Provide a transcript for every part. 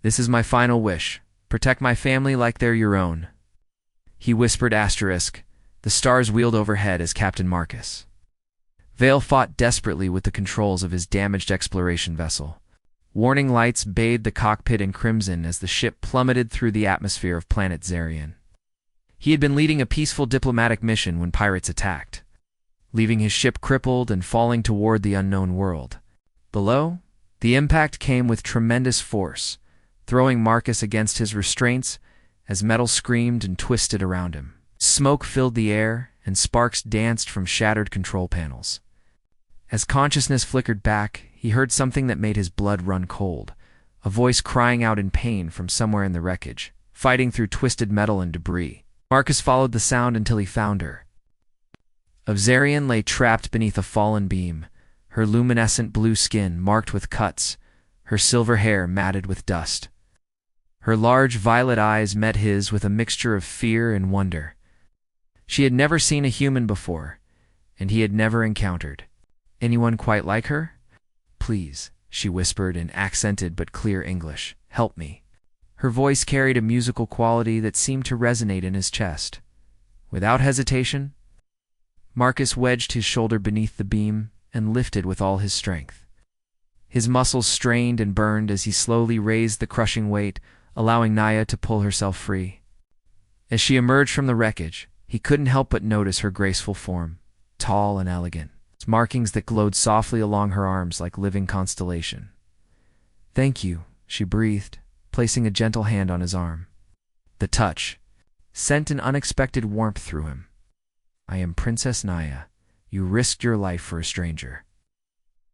This is my final wish. Protect my family like they're your own. He whispered asterisk. The stars wheeled overhead as Captain Marcus. Vale fought desperately with the controls of his damaged exploration vessel. Warning lights bathed the cockpit in crimson as the ship plummeted through the atmosphere of planet Zarian. He had been leading a peaceful diplomatic mission when pirates attacked, leaving his ship crippled and falling toward the unknown world. Below, the impact came with tremendous force, throwing Marcus against his restraints as metal screamed and twisted around him. Smoke filled the air, and sparks danced from shattered control panels. As consciousness flickered back, he heard something that made his blood run cold, a voice crying out in pain from somewhere in the wreckage, fighting through twisted metal and debris. Marcus followed the sound until he found her. Zarian lay trapped beneath a fallen beam, her luminescent blue skin marked with cuts, her silver hair matted with dust. Her large violet eyes met his with a mixture of fear and wonder. She had never seen a human before, and he had never encountered anyone quite like her. "Please," she whispered in accented but clear English, "help me." Her voice carried a musical quality that seemed to resonate in his chest. Without hesitation, Marcus wedged his shoulder beneath the beam and lifted with all his strength. His muscles strained and burned as he slowly raised the crushing weight, allowing Naya to pull herself free. As she emerged from the wreckage, he couldn't help but notice her graceful form, tall and elegant, markings that glowed softly along her arms like living constellation. "Thank you," she breathed, placing a gentle hand on his arm. The touch sent an unexpected warmth through him. "I am Princess Naya. You risked your life for a stranger."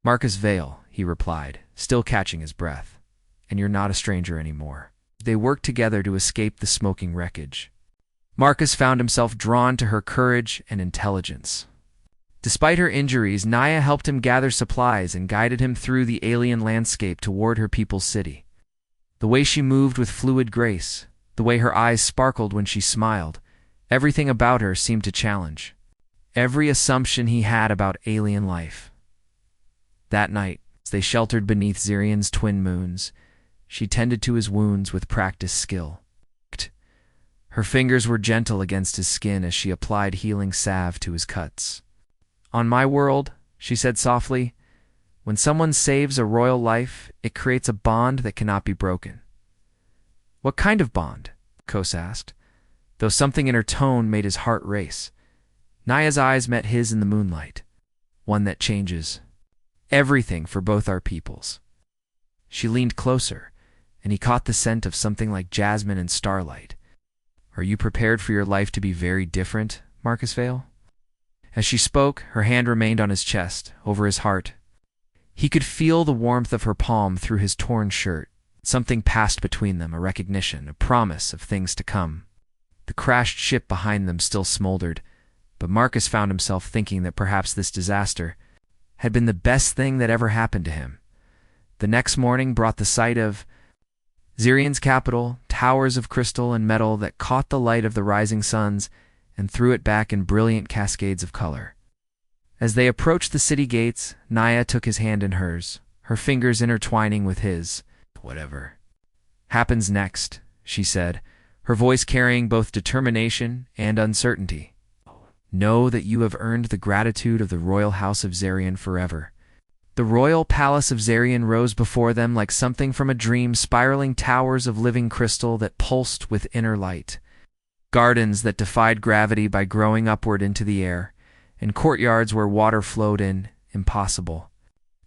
"Marcus Vale," he replied, still catching his breath. "And you're not a stranger anymore." They worked together to escape the smoking wreckage. Marcus found himself drawn to her courage and intelligence. Despite her injuries, Naya helped him gather supplies and guided him through the alien landscape toward her people's city. The way she moved with fluid grace, the way her eyes sparkled when she smiled, everything about her seemed to challenge every assumption he had about alien life. That night, as they sheltered beneath Zarian's twin moons, she tended to his wounds with practiced skill. Her fingers were gentle against his skin as she applied healing salve to his cuts. "On my world," she said softly, "when someone saves a royal life, it creates a bond that cannot be broken." "What kind of bond?" Kos asked, though something in her tone made his heart race. Naya's eyes met his in the moonlight. "One that changes everything for both our peoples." She leaned closer, and he caught the scent of something like jasmine and starlight. "Are you prepared for your life to be very different, Marcus Vale?" As she spoke, her hand remained on his chest, over his heart. He could feel the warmth of her palm through his torn shirt. Something passed between them, a recognition, a promise of things to come. The crashed ship behind them still smoldered, but Marcus found himself thinking that perhaps this disaster had been the best thing that ever happened to him. The next morning brought the sight of Zarian's capital, towers of crystal and metal that caught the light of the rising suns and threw it back in brilliant cascades of color. As they approached the city gates, Naya took his hand in hers, her fingers intertwining with his. "Whatever happens next," she said, her voice carrying both determination and uncertainty. "Know that you have earned the gratitude of the royal house of Zarian forever." The royal palace of Zarian rose before them like something from a dream, spiraling towers of living crystal that pulsed with inner light. Gardens that defied gravity by growing upward into the air, and courtyards where water flowed in, impossible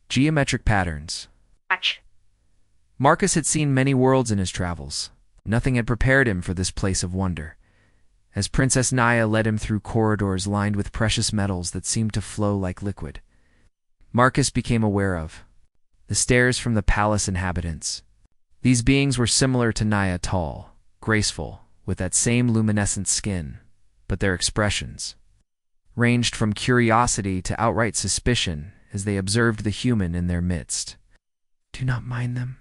geometric patterns. Marcus had seen many worlds in his travels. Nothing had prepared him for this place of wonder. As Princess Naya led him through corridors lined with precious metals that seemed to flow like liquid, Marcus became aware of the stares from the palace inhabitants. These beings were similar to Naya, tall, graceful, with that same luminescent skin, but their expressions ranged from curiosity to outright suspicion as they observed the human in their midst. "Do not mind them,"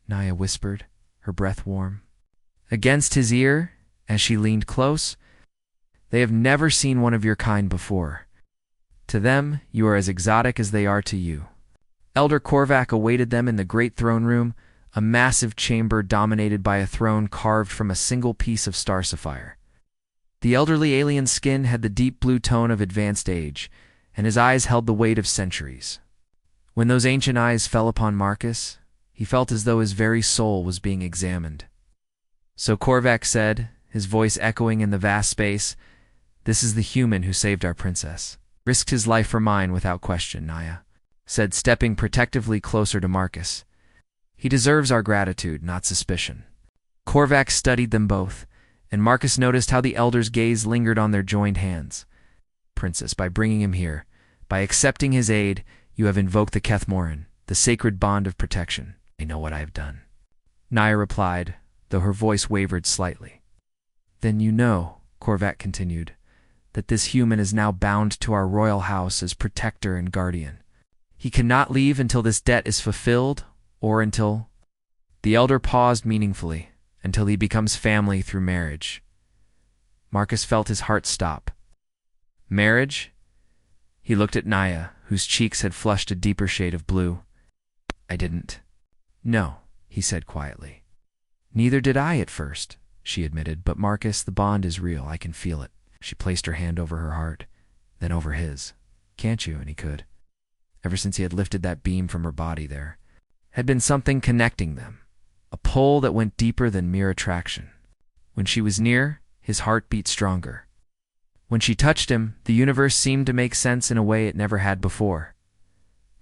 Naya whispered, her breath warm. Against his ear, as she leaned close, "They have never seen one of your kind before. To them, you are as exotic as they are to you." Elder Korvac awaited them in the great throne room, a massive chamber dominated by a throne carved from a single piece of star sapphire. The elderly alien's skin had the deep blue tone of advanced age, and his eyes held the weight of centuries. When those ancient eyes fell upon Marcus, he felt as though his very soul was being examined. "So Korvac said, his voice echoing in the vast space, this is the human who saved our princess. Risked his life for mine without question," Naya said, stepping protectively closer to Marcus. "He deserves our gratitude, not suspicion." Korvac studied them both, and Marcus noticed how the elder's gaze lingered on their joined hands. "Princess, by bringing him here, by accepting his aid, you have invoked the Kethmoran, the sacred bond of protection. I know what I have done," Naya replied, though her voice wavered slightly. "Then you know," Korvac continued, "that this human is now bound to our royal house as protector and guardian. He cannot leave until this debt is fulfilled, or until—" The elder paused meaningfully, "until he becomes family through marriage." Marcus felt his heart stop. "Marriage?" He looked at Naya, whose cheeks had flushed a deeper shade of blue. "I didn't." "No," he said quietly. "Neither did I at first," she admitted, "but Marcus, the bond is real. I can feel it." She placed her hand over her heart, then over his. "Can't you?" And he could. Ever since he had lifted that beam from her body, there had been something connecting them, a pull that went deeper than mere attraction. When she was near, his heart beat stronger. When she touched him, the universe seemed to make sense in a way it never had before.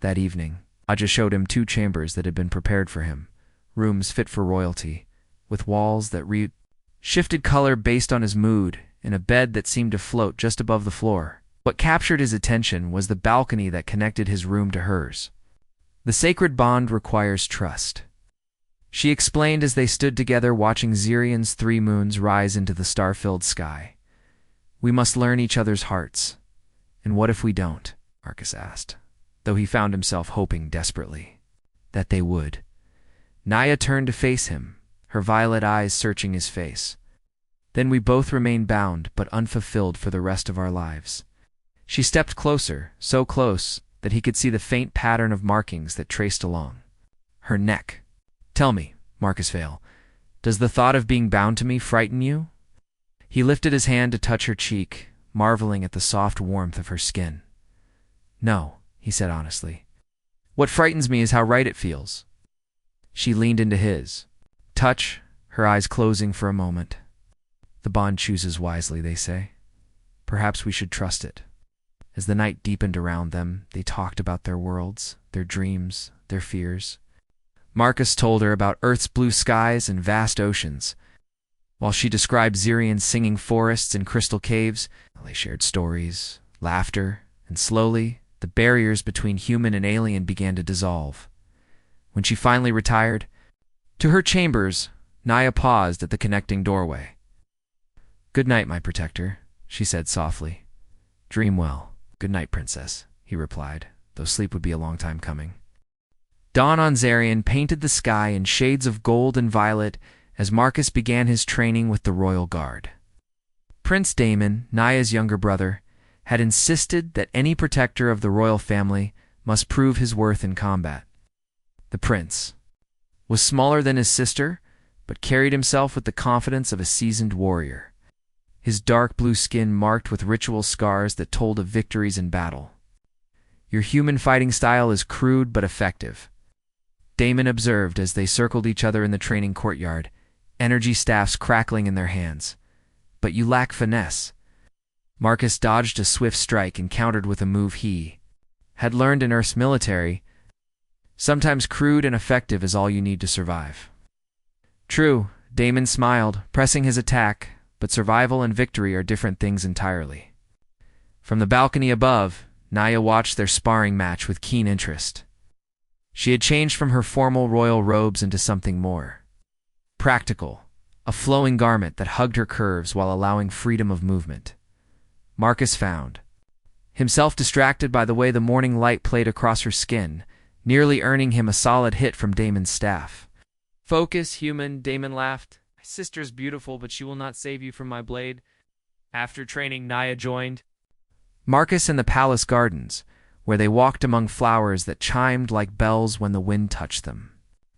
That evening, Aja showed him 2 chambers that had been prepared for him, rooms fit for royalty, with walls that shifted color based on his mood, and a bed that seemed to float just above the floor. What captured his attention was the balcony that connected his room to hers. "The sacred bond requires trust," she explained as they stood together watching Zirian's 3 moons rise into the star-filled sky. "We must learn each other's hearts." "And what if we don't?" Marcus asked, though he found himself hoping desperately that they would. Naya turned to face him, her violet eyes searching his face. "Then we both remain bound but unfulfilled for the rest of our lives." She stepped closer, so close that he could see the faint pattern of markings that traced along her neck. "Tell me, Marcus Vale, does the thought of being bound to me frighten you?" He lifted his hand to touch her cheek, marveling at the soft warmth of her skin. "No," he said honestly. "What frightens me is how right it feels." She leaned into his touch, her eyes closing for a moment. "The bond chooses wisely, they say. Perhaps we should trust it." As the night deepened around them, they talked about their worlds, their dreams, their fears. Marcus told her about Earth's blue skies and vast oceans, while she described Zirian's singing forests and crystal caves. They shared stories, laughter, and slowly, the barriers between human and alien began to dissolve. When she finally retired to her chambers, Naya paused at the connecting doorway. "Good night, my protector," she said softly. "Dream well." "Good night, princess," he replied, though sleep would be a long time coming. Dawn on Zarian painted the sky in shades of gold and violet as Marcus began his training with the royal guard. Prince Damon, Naya's younger brother, had insisted that any protector of the royal family must prove his worth in combat. The prince was smaller than his sister, but carried himself with the confidence of a seasoned warrior, his dark blue skin marked with ritual scars that told of victories in battle. "Your human fighting style is crude but effective," Damon observed as they circled each other in the training courtyard, energy staffs crackling in their hands. "But you lack finesse." Marcus dodged a swift strike and countered with a move he had learned in Earth's military. "Sometimes crude and effective is all you need to survive." "True," Damon smiled, pressing his attack, "but survival and victory are different things entirely." From the balcony above, Naya watched their sparring match with keen interest. She had changed from her formal royal robes into something more practical, a flowing garment that hugged her curves while allowing freedom of movement. Marcus found himself distracted by the way the morning light played across her skin, nearly earning him a solid hit from Damon's staff. "Focus, human," Damon laughed. "My sister's beautiful, but she will not save you from my blade." After training, Naya joined Marcus in the palace gardens, where they walked among flowers that chimed like bells when the wind touched them.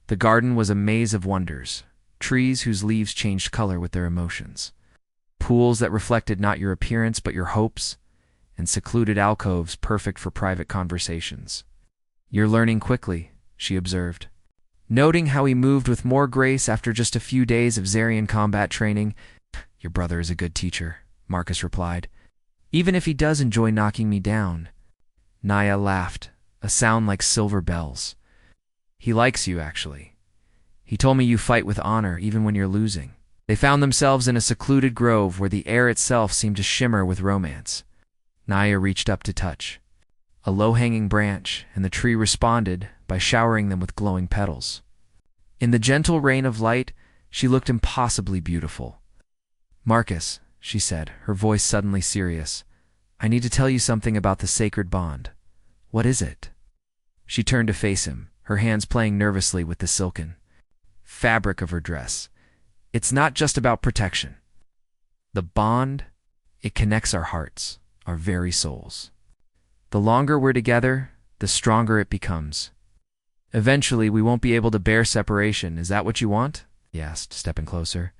The garden was a maze of wonders, trees whose leaves changed color with their emotions, pools that reflected not your appearance but your hopes, and secluded alcoves perfect for private conversations. "You're learning quickly," she observed. Noting how he moved with more grace after just a few days of Zarian combat training. "Your brother is a good teacher," Marcus replied. "Even if he does enjoy knocking me down." Naya laughed, a sound like silver bells. "He likes you, actually. He told me you fight with honor even when you're losing." They found themselves in a secluded grove where the air itself seemed to shimmer with romance. Naya reached up to touch a low-hanging branch, and the tree responded by showering them with glowing petals. In the gentle rain of light, she looked impossibly beautiful. "Marcus," she said, her voice suddenly serious, "I need to tell you something about the sacred bond." "What is it?" She turned to face him, her hands playing nervously with the silken fabric of her dress. "It's not just about protection. The bond, it connects our hearts, our very souls. The longer we're together, the stronger it becomes. Eventually, we won't be able to bear separation. Is that what you want?" he asked, stepping closer.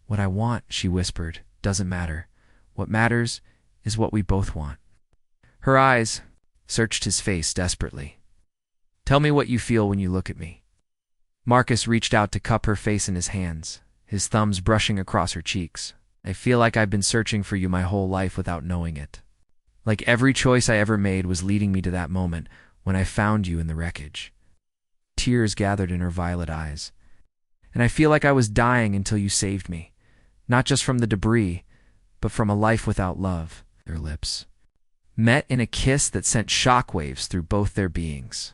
"What I want," she whispered, "doesn't matter. What matters is what we both want." Her eyes searched his face desperately. "Tell me what you feel when you look at me." Marcus reached out to cup her face in his hands, his thumbs brushing across her cheeks. "I feel like I've been searching for you my whole life without knowing it. Like every choice I ever made was leading me to that moment when I found you in the wreckage." Tears gathered in her violet eyes. "And I feel like I was dying until you saved me, not just from the debris, but from a life without love." Their lips met in a kiss that sent shockwaves through both their beings.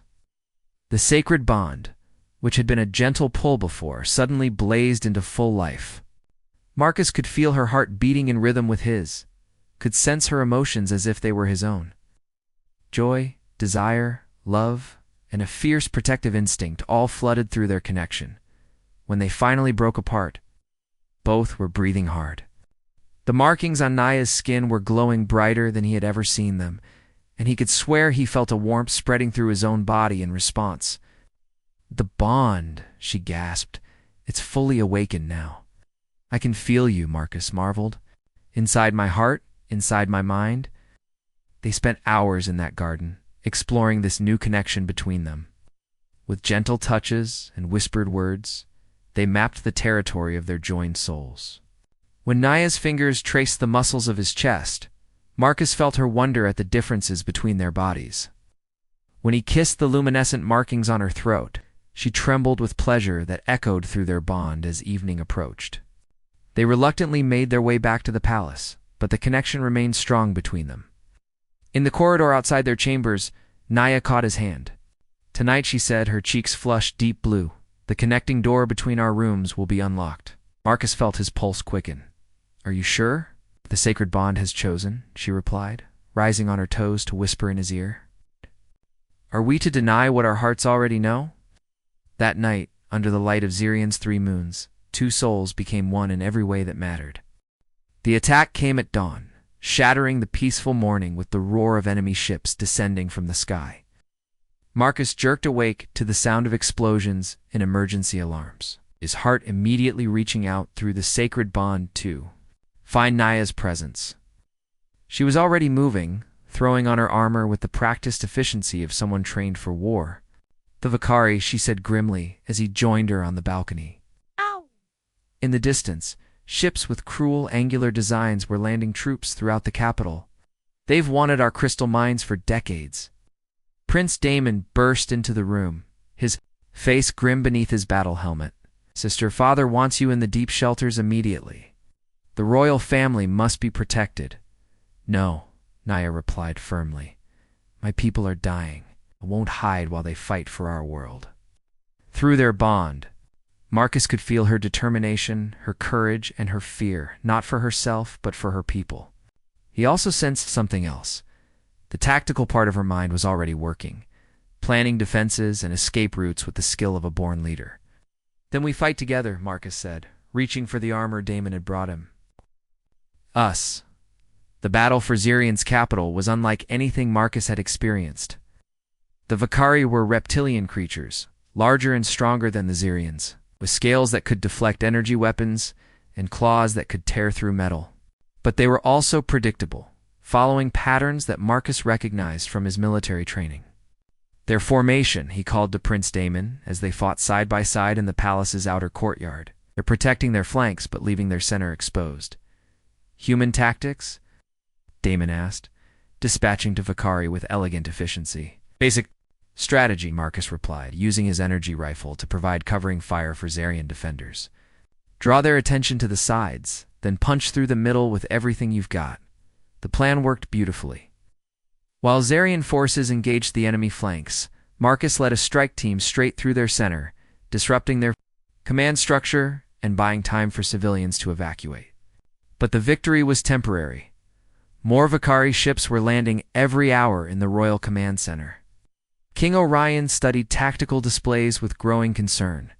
The sacred bond, which had been a gentle pull before, suddenly blazed into full life. Marcus could feel her heart beating in rhythm with his, could sense her emotions as if they were his own. Joy, desire, love, and a fierce protective instinct all flooded through their connection. When they finally broke apart, both were breathing hard. The markings on Naya's skin were glowing brighter than he had ever seen them, and he could swear he felt a warmth spreading through his own body in response. "The bond," she gasped. "It's fully awakened now." "I can feel you," Marcus marveled. "Inside my heart, inside my mind." They spent hours in that garden, exploring this new connection between them. With gentle touches and whispered words, they mapped the territory of their joined souls. When Naya's fingers traced the muscles of his chest, Marcus felt her wonder at the differences between their bodies. When he kissed the luminescent markings on her throat, she trembled with pleasure that echoed through their bond as evening approached. They reluctantly made their way back to the palace, but the connection remained strong between them. In the corridor outside their chambers, Naya caught his hand. "Tonight," she said, her cheeks flushed deep blue, "the connecting door between our rooms will be unlocked." Marcus felt his pulse quicken. "Are you sure?" "The sacred bond has chosen," she replied, rising on her toes to whisper in his ear. "Are we to deny what our hearts already know?" That night, under the light of Zirian's 3 moons, 2 souls became one in every way that mattered. The attack came at dawn, shattering the peaceful morning with the roar of enemy ships descending from the sky. Marcus jerked awake to the sound of explosions and emergency alarms, his heart immediately reaching out through the sacred bond to find Naya's presence. She was already moving, throwing on her armor with the practiced efficiency of someone trained for war. "The Vicari," she said grimly as he joined her on the balcony. Ow! In the distance, ships with cruel, angular designs were landing troops throughout the capital. "They've wanted our crystal mines for decades." Prince Damon burst into the room, his face grim beneath his battle helmet. "Sister, father wants you in the deep shelters immediately. The royal family must be protected." "No," Naya replied firmly. "My people are dying. I won't hide while they fight for our world." Through their bond, Marcus could feel her determination, her courage, and her fear, not for herself, but for her people. He also sensed something else. The tactical part of her mind was already working, planning defenses and escape routes with the skill of a born leader. "Then we fight together," Marcus said, reaching for the armor Damon had brought him. Us. The battle for Zirian's capital was unlike anything Marcus had experienced. The Vicari were reptilian creatures, larger and stronger than the Xerians, with scales that could deflect energy weapons and claws that could tear through metal. But they were also predictable, following patterns that Marcus recognized from his military training. Their formation, he called to Prince Damon as they fought side by side in the palace's outer courtyard. They're protecting their flanks but leaving their center exposed. Human tactics? Damon asked, dispatching to Vakari with elegant efficiency. Basic strategy, Marcus replied, using his energy rifle to provide covering fire for Xerian defenders. Draw their attention to the sides, then punch through the middle with everything you've got. The plan worked beautifully. While Xerian forces engaged the enemy flanks, Marcus led a strike team straight through their center, disrupting their command structure and buying time for civilians to evacuate. But the victory was temporary. More Vakari ships were landing every hour in the Royal Command Center. King Orion studied tactical displays with growing concern.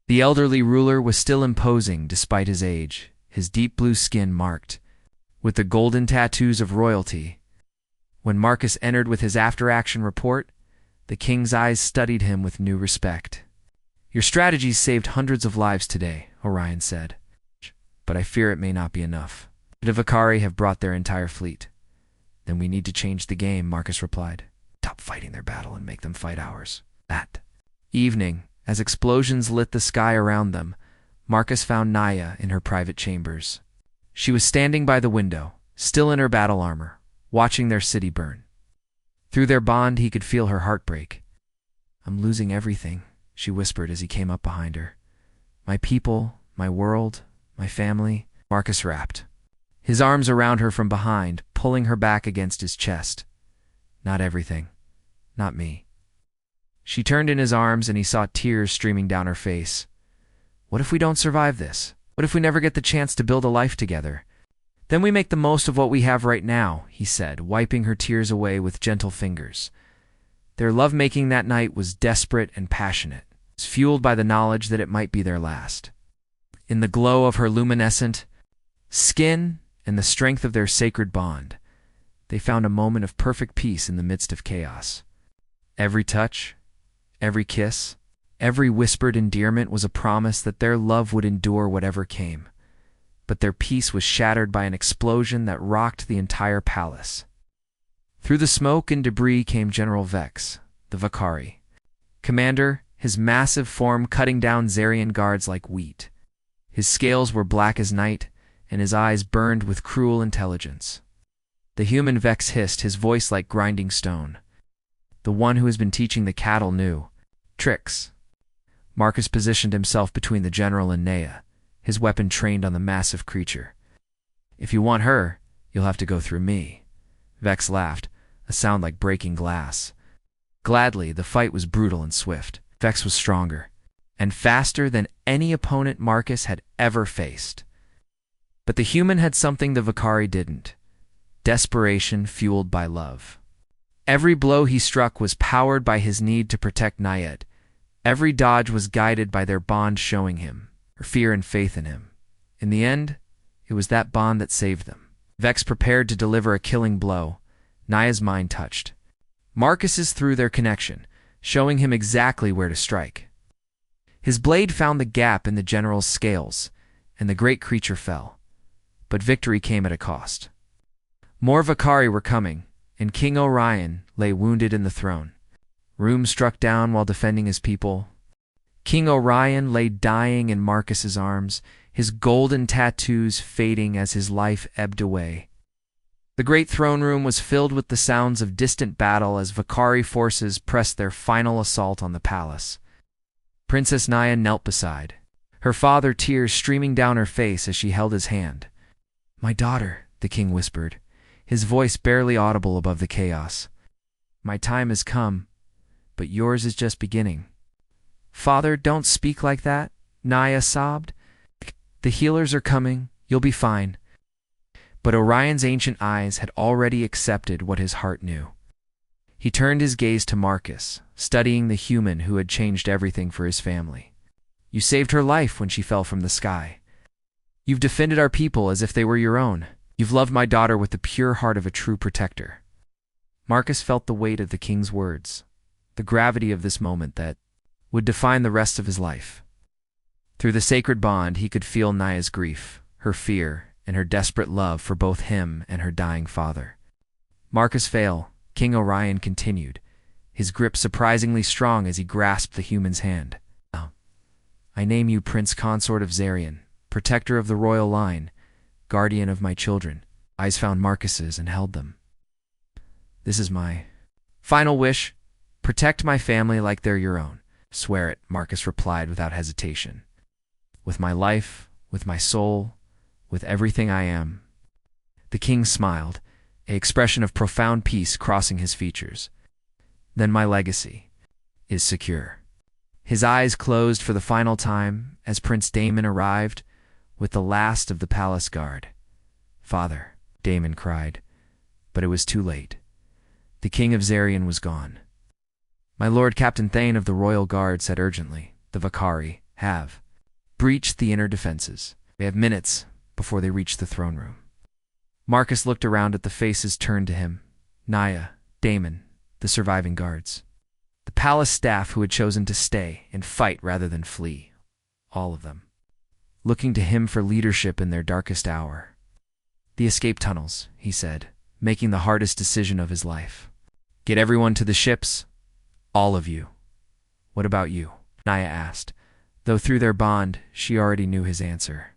The elderly ruler was still imposing despite his age, his deep blue skin marked with the golden tattoos of royalty. When Marcus entered with his after-action report, the king's eyes studied him with new respect. Your strategies saved hundreds of lives today, Orion said. But I fear it may not be enough. The Vakari have brought their entire fleet. Then we need to change the game, Marcus replied. Stop fighting their battle and make them fight ours. That evening, as explosions lit the sky around them, Marcus found Naya in her private chambers. She was standing by the window, still in her battle armor, watching their city burn. Through their bond, he could feel her heart break. I'm losing everything, she whispered as he came up behind her. My people, my world, my family. Marcus rapped, his arms around her from behind, pulling her back against his chest. Not everything. Not me. She turned in his arms and he saw tears streaming down her face. What if we don't survive this? What if we never get the chance to build a life together? Then we make the most of what we have right now, he said, wiping her tears away with gentle fingers. Their lovemaking that night was desperate and passionate, fueled by the knowledge that it might be their last. In the glow of her luminescent skin and the strength of their sacred bond, they found a moment of perfect peace in the midst of chaos. Every touch, every kiss, every whispered endearment was a promise that their love would endure whatever came. But their peace was shattered by an explosion that rocked the entire palace. Through the smoke and debris came General Vex, the Vakari. Commander, his massive form cutting down Xerian guards like wheat. His scales were black as night, and his eyes burned with cruel intelligence. The human Vex hissed, his voice like grinding stone. The one who has been teaching the cattle knew tricks. Marcus positioned himself between the general and Naya, his weapon trained on the massive creature. If you want her, you'll have to go through me. Vex laughed, a sound like breaking glass. Gladly, the fight was brutal and swift. Vex was stronger, and faster than any opponent Marcus had ever faced. But the human had something the Vakari didn't. Desperation fueled by love. Every blow he struck was powered by his need to protect Nayed. Every dodge was guided by their bond showing him, her fear and faith in him. In the end, it was that bond that saved them. Vex prepared to deliver a killing blow. Naya's mind touched. Marcus's through their connection, showing him exactly where to strike. His blade found the gap in the general's scales, and the great creature fell. But victory came at a cost. More Vakari were coming, and King Orion lay wounded in the throne. Room struck down while defending his people. King Orion lay dying in Marcus's arms, his golden tattoos fading as his life ebbed away. The great throne room was filled with the sounds of distant battle as Vakari forces pressed their final assault on the palace. Princess Naya knelt beside, her father tears streaming down her face as she held his hand. My daughter, the king whispered, his voice barely audible above the chaos. My time has come, but yours is just beginning. Father, don't speak like that, Naya sobbed. The healers are coming, you'll be fine. But Orion's ancient eyes had already accepted what his heart knew. He turned his gaze to Marcus, studying the human who had changed everything for his family. You saved her life when she fell from the sky. You've defended our people as if they were your own. You've loved my daughter with the pure heart of a true protector. Marcus felt the weight of the king's words, the gravity of this moment that would define the rest of his life. Through the sacred bond, he could feel Naya's grief, her fear, and her desperate love for both him and her dying father. Marcus Vale, King Orion continued, his grip surprisingly strong as he grasped the human's hand. I name you Prince Consort of Zarian, protector of the royal line, guardian of my children. Eyes found Marcus's and held them. This is my final wish. Protect my family like they're your own. Swear it, Marcus replied without hesitation. With my life, with my soul, with everything I am. The king smiled, an expression of profound peace crossing his features. Then my legacy is secure. His eyes closed for the final time as Prince Damon arrived with the last of the palace guard. Father, Damon cried, but it was too late. The king of Zarian was gone. My lord Captain Thane of the Royal Guard said urgently, the Vakari have breached the inner defenses. They have minutes before they reach the throne room. Marcus looked around at the faces turned to him, Naya, Damon, the surviving guards. The palace staff who had chosen to stay and fight rather than flee, all of them, looking to him for leadership in their darkest hour. The escape tunnels, he said, making the hardest decision of his life. Get everyone to the ships, all of you. What about you? Naya asked, though through their bond she already knew his answer.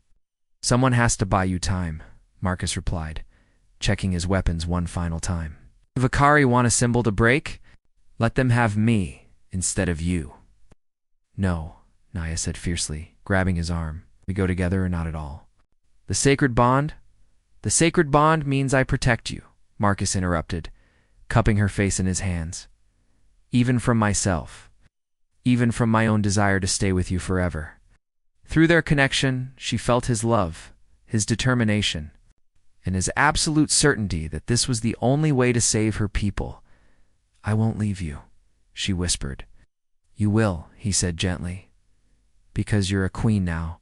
Someone has to buy you time, Marcus replied, checking his weapons one final time. The Vakari want a symbol to break? Let them have me instead of you. No, Naya said fiercely, grabbing his arm. We go together or not at all. The sacred bond? The sacred bond means I protect you, Marcus interrupted, cupping her face in his hands. Even from myself. Even from my own desire to stay with you forever. Through their connection, she felt his love, his determination, and his absolute certainty that this was the only way to save her people. I won't leave you, she whispered. You will, he said gently, because you're a queen now.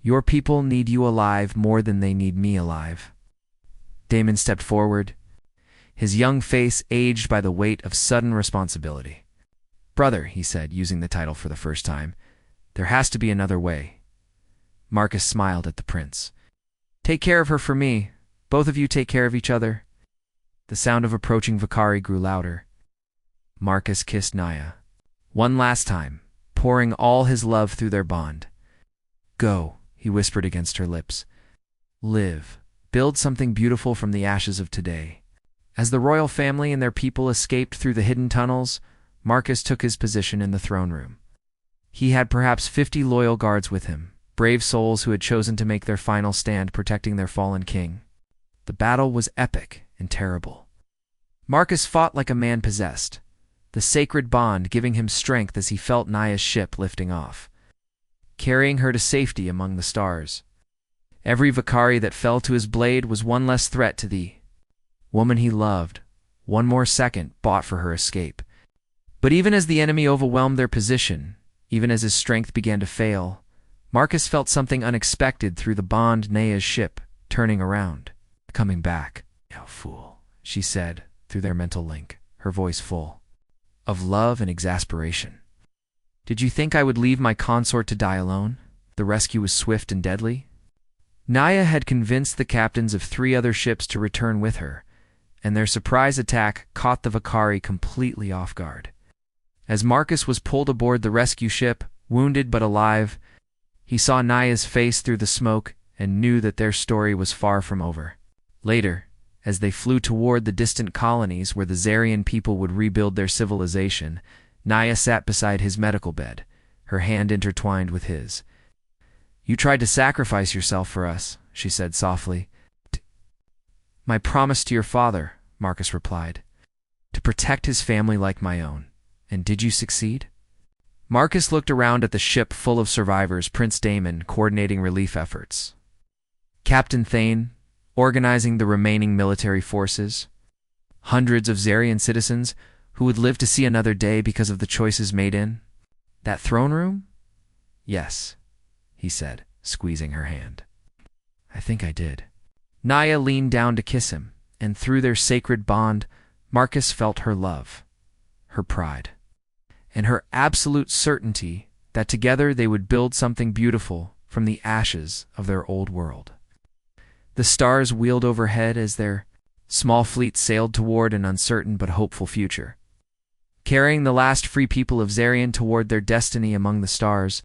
Your people need you alive more than they need me alive. Damon stepped forward, his young face aged by the weight of sudden responsibility. Brother, he said, using the title for the first time, there has to be another way. Marcus smiled at the prince. Take care of her for me. Both of you take care of each other. The sound of approaching Vakari grew louder. Marcus kissed Naya. One last time, pouring all his love through their bond. Go, he whispered against her lips. Live. Build something beautiful from the ashes of today. As the royal family and their people escaped through the hidden tunnels, Marcus took his position in the throne room. He had perhaps 50 loyal guards with him, brave souls who had chosen to make their final stand protecting their fallen king. The battle was epic and terrible. Marcus fought like a man possessed, the sacred bond giving him strength as he felt Naya's ship lifting off, carrying her to safety among the stars. Every Vakari that fell to his blade was one less threat to the woman he loved, one more second bought for her escape. But even as the enemy overwhelmed their position, even as his strength began to fail, Marcus felt something unexpected through the bond Naya's ship, turning around. Coming back. You fool, she said, through their mental link, her voice full of love and exasperation. Did you think I would leave my consort to die alone? The rescue was swift and deadly. Naya had convinced the captains of 3 other ships to return with her, and their surprise attack caught the Vakari completely off guard. As Marcus was pulled aboard the rescue ship, wounded but alive, he saw Naya's face through the smoke and knew that their story was far from over. Later, as they flew toward the distant colonies where the Zarian people would rebuild their civilization, Naya sat beside his medical bed, her hand intertwined with his. You tried to sacrifice yourself for us, she said softly. My promise to your father, Marcus replied, to protect his family like my own. And did you succeed? Marcus looked around at the ship full of survivors, Prince Damon coordinating relief efforts, Captain Thane organizing the remaining military forces, hundreds of Zarian citizens who would live to see another day because of the choices made in that throne room? Yes, he said, squeezing her hand. I think I did. Naya leaned down to kiss him, and through their sacred bond, Marcus felt her love, her pride. and her absolute certainty that together they would build something beautiful from the ashes of their old world. The stars wheeled overhead as their small fleet sailed toward an uncertain but hopeful future. Carrying the last free people of Zarian toward their destiny among the stars,